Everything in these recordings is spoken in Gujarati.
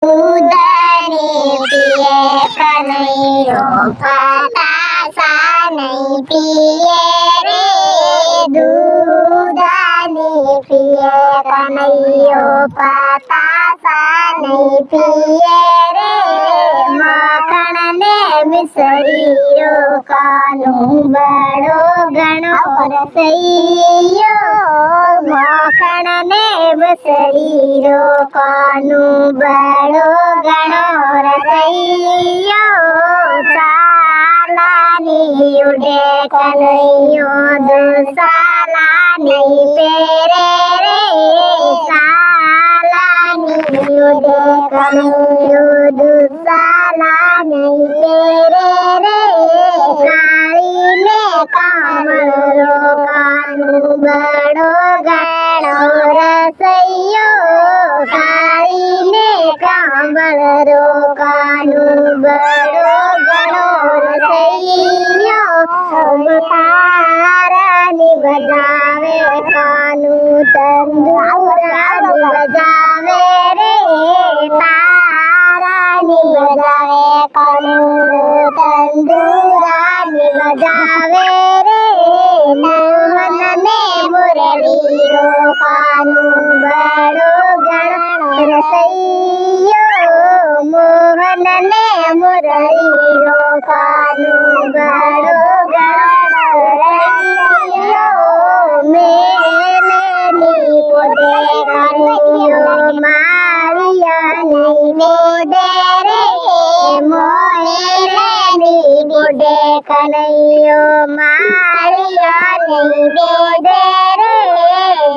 ઉદને પીએ કનૈયો પતાસા નહીં પીએ રે દૂધને પીએ કનૈયો પતાસા નહીં પીએ રે માખણ ને મિસરીઓ કાનું બડો ઘણો રસૈયો માખણ ને મિસરીઓ કાનું બડો ઘણો રસૈયો સાલાની ઉડે કનૈયો દુસાલાની પેરે રે સાલાની ઉડે કનૈયો દુસાલાની પેરે રે કાળીને કામળો કાનું બડો ઘણો રસૈયો કાળીને કામળો કાનું બડો ઘણો રસૈયો તારાની બજાવે કાનું તંદુરાની બજાવે રે તારાની બજાવે કાનું તંદુરાની બજાવે રે મોહન ને મુરલીઓ કાનું બડો ઘણો રસૈયો મોહન ને મુરલીઓ કાનું બડો ઘણો રસૈયો મેલેની પોતે કનૈયો માળિયા નહીં મોડે રે મોલેની મોડે કનૈયો માળિયા નહીં મોડે રે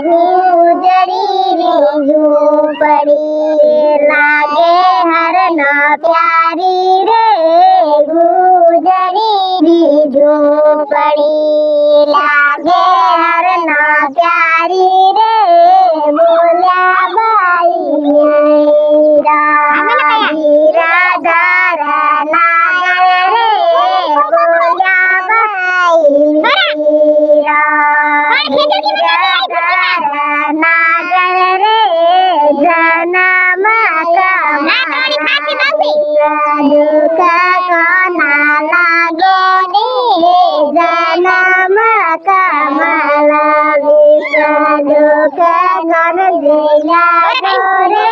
ગુજરી ઝૂંપડી લાગે હરના પ્યારી રે ગુજરી ઝૂંપડી લાગે હરના પ્યારી રે બોલ્યા બાઈ રાધા નાગર રે બોલ્યા બાઈ નાગર રે જન્મ દુઃખ કોના લાગે જન્મ કમલ વિશ્વ દુઃખ કર દિયા રે